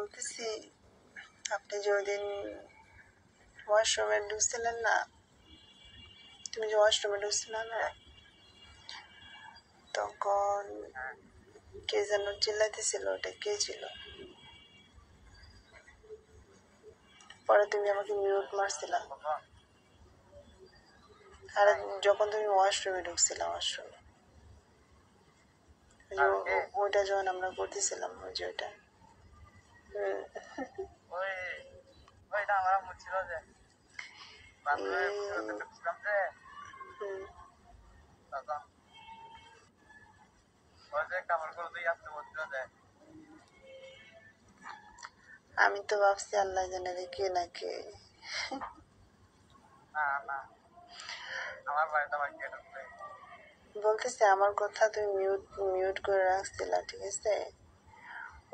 বলতেছি, আপনি যে ওই দিন ওয়াশরুমে ঢুকছিলেন না, তুমি যে ওয়াশরুমে ঢুকছিলে না, তখন কে যেন চিল্লাইতেছিল, ওটা কে ছিল? পরে তুমি আমাকে মিউট মারছিলা। আর যখন তুমি ওয়াশরুমে ঢুকছিলাম, ওয়াশরুমে ওইটা যখন আমরা করতেছিলাম, ওই যে ওইটা আমি তো ভাবছি আল্লাহ জানে রে কে না কে। বলতেছে আমার কথা তুমি মিউট মিউট করে রাখছিলা, ঠিক আছে?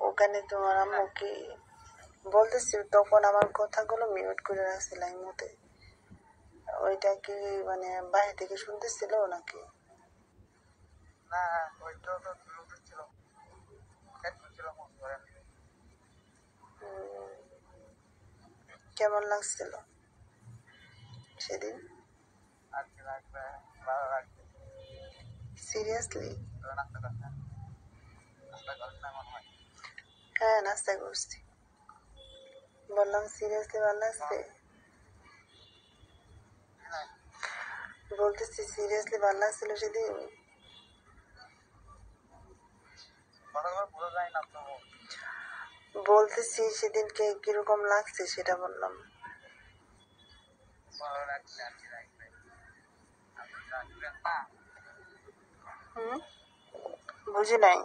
ওখানে তোমার আম্মু কি বলতেছি, তখন আমার কথাগুলো মিউট করে রাখছিলা ইমুতে, ওইটা কি মানে বাইরে থেকে শুনতেছিল নাকি? কেমন লাগছিল সেদিন? সিরিয়াসলি? হ্যাঁ, নাস্তা করছি। বললাম সিরিয়াসলি ভালো লাগছে। বলতেছি সিরিয়াসলি ভালো লাগছিল সেদিন। বলতেছি সেদিনকে কিরকম লাগছে সেটা বললাম। বুঝি নাই।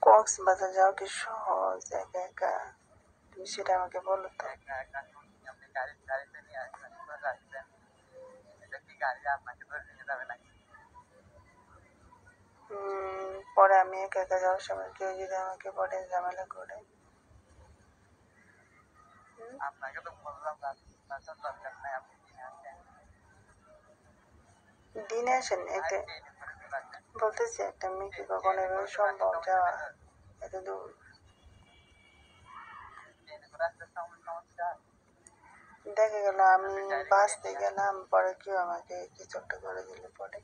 কক্সবাজার যাওয়া কি সহজ একা একা? তুমি সেটা আমাকে বলো তো। পরে আমি একা একা যাওয়ার সময় কেউ যদি আমাকে পরে ঝামেলা করে। দিনে আসেন একটা, বলতেছি একটা মেয়েকে কখনো এভাবে সম্ভব যাওয়া এত দূর? দেখা গেল আমি বাসতে গেলাম, পরে কেউ আমাকে কিছু একটা করে দিলে পরে।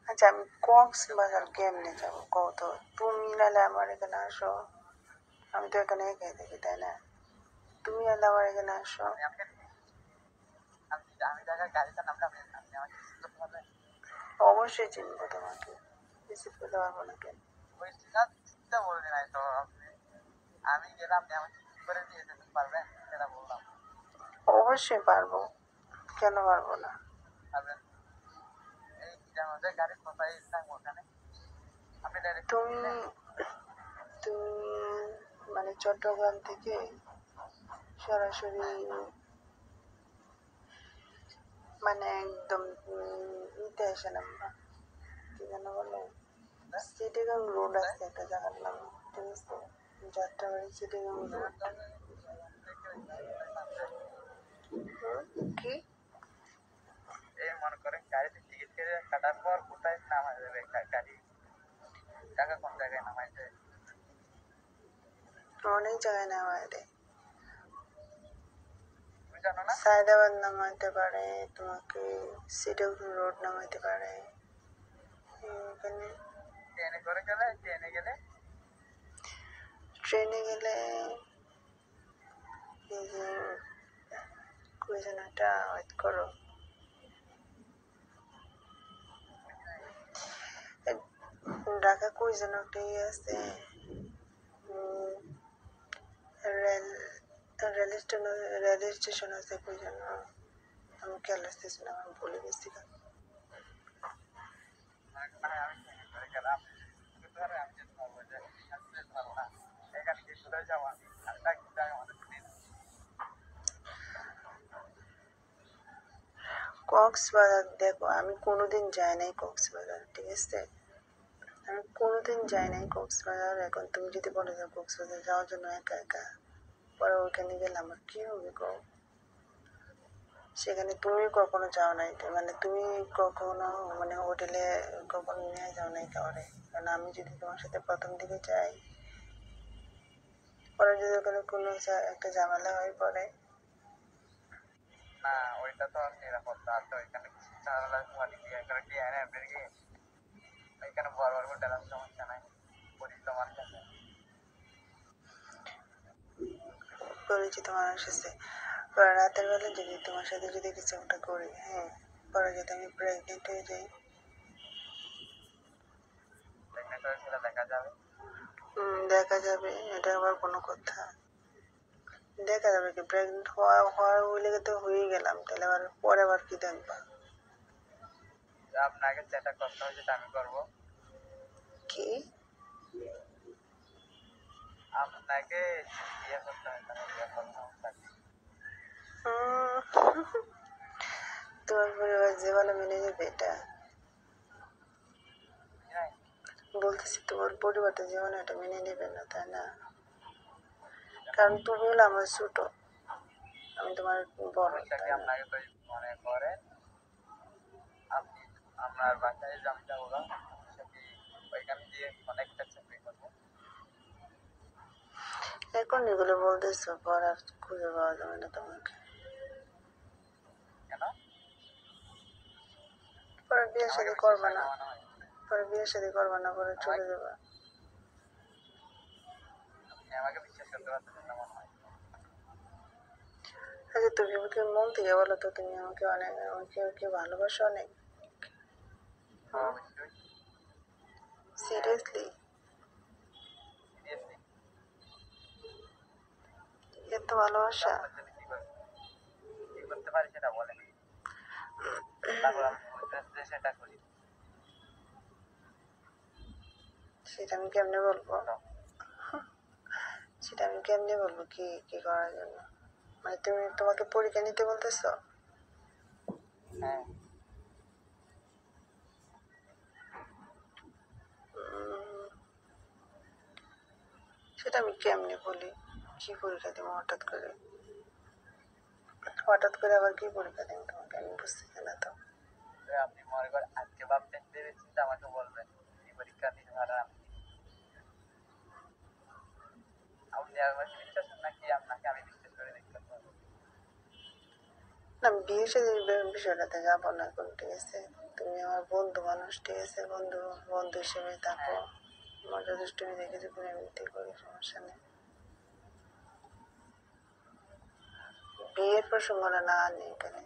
আচ্ছা, আমি কক্সবাজার কেমনে যাবো কত? তুমি নাহলে আমার এখানে আসো, আমি তো এখানে একাই থাকি, তাই না? তুমি নাহলে আমার এখানে আসো। অবশ্যই চিনবো তোমাকে, রিসিভ করতে পারবো না কেন? অবশ্যই পারবো, কেন পারবো না? তুমি তুমি মানে চট্টগ্রাম থেকে সরাসরি মানে একদম নিতে আসে না, কি যেন বলে, চিটাগাং রোড আছে একটা জায়গার নাম, ঠিক আছে? যাত্রাবাড়ি চিটাগাং রোড। কি অনেক জায়গায় নামায় দেয়। সায়দাবাদ নামাইতে পারে, তোমাকে চিটাগাং রোড নামাইতে পারে। ট্রেনে গেলে এই যে কই যেন একটা ওয়েট করো, ঢাকা কই যেন একটা ইয়ে আছে, রেল রেল স্টেশন আছে কই যেন, আমি খেয়াল আসতেছি না, আমি ভুলে গেছি। কক্সবাজার দেখো, আমি কোনোদিন যাই নাই কক্সবাজার, ঠিক আছে? আমি কোনোদিন যাই নাই কক্সবাজার। এখন তুমি যদি বলে যাও কক্সবাজার যাওয়ার জন্য একা একা, পরে ওইখানে গেলে আমার কি হবে গো? সেখানে তুমি কখনো যাও নাই, মানে তুমি কখনো মানে হোটেলে কখনো নিয়ে যাও নাই কাউরে। কারণ আমি যদি তোমার সাথে প্রথম দিকে যাই, পরে যদি ওখানে কোনো একটা ঝামেলা হয়ে পড়ে। না ওইটা তো নিরাপদ না, তো এখানে ঝামেলা মানে কি এখানে কি এনে বেরিয়ে এখানে বড় বড় হোটেল আছে, সমস্যা নাই, পরিচিত মানুষ আছে। পরিচিত মানুষ আছে। পরে রাতের বেলা যদি তোমার সাথে যদি কিছু একটা করি, হ্যাঁ, পরে যদি আমি প্রেগনেন্ট হয়ে যাই, প্রেগনেন্ট হয়েছিল দেখা যাবে। দেখা যাবে, এটা আবার কোনো কথা? দেখা যাবে কি প্রেগনেন্ট হওয়ার হইলে তো হয়ে গেলাম, তাহলে আবার পরে আবার কি দেখবা? আপনাকে যেটা করতে হয় সেটা আমি করবো। কি? আপনাকে বিয়ে করতে হয়, তাহলে বিয়ে করতে হবে। তোমার পরিবার যে ভালো মেনে নেবে এটা বলতেছি, তোমার পরিবারটা যেমন এটা মেনে নেবে না, তাই না? কারণ তুমি হলো আমার ছোট, আমি তোমার বড়, তাই না? আপনাকে তো মনে করেন আপনি আপনার বাসায় আমি যাবো না, সেটি ওইখানে গিয়ে অনেকটা চাকরি করবো। এখন এগুলো বলতেছো, পর আর খুঁজে পাওয়া যাবে না তোমাকে। কেন? পরে বিয়ে আমাকে শাদী বিশ্বাস করবা হয় না, না মনে হয়। পরে বিয়ে শাদী করবা না, পরে চলে আমাকে যাবা। আপনি আমাকে বিশ্বাস করতে পারতেছেন না মনে হয়। আচ্ছা তুমি আমাকে মন থেকে বলো তো, তুমি আমাকে অনেক, আমাকে ভালোবাসো অনেক? অবশ্যই। সিরিয়াসলি? সিরিয়াসলি। এত ভালোবাসা? আপনার জন্য কি করতে পারি সেটা বলেন, তারপর আমি বুঝতে সেটা করি। সেটা আমি কেমনে বলবো? তো সেটা আমি কেমনে বলবো কি কি করার জন্য? মানে তুমি তোমাকে পরীক্ষা নিতে বলতেছো? হ্যাঁ, সেটা আমি কেমনে বলি? কি পরীক্ষা দেবো হঠাৎ করে? হঠাৎ করে আবার কি পরীক্ষা দেবো তোমাকে, আমি বুঝতেছি না তো। আপনি মনে করেন আজকে ভাবতেন ভেবে চিন্তা আমাকে বলবেন এই পরীক্ষা দিতে পারেন আপনি। আপনি আমাকে বিশ্বাস নাকি আপনাকে আমি বিশ্বাস করে দেখতে পারবো? না, বিয়ে শাদীর বিষয়টাতে যাবো না এখন, ঠিক আছে? তুমি আমার বন্ধু মানুষ, ঠিক আছে? বন্ধু বন্ধু হিসেবে থাকো, হ্যাঁ, মজা দুষ্টুমি দেখে তুমি এমনিতে করি, সমস্যা নেই। বিয়ের প্রসঙ্গটা না আনি এখানে।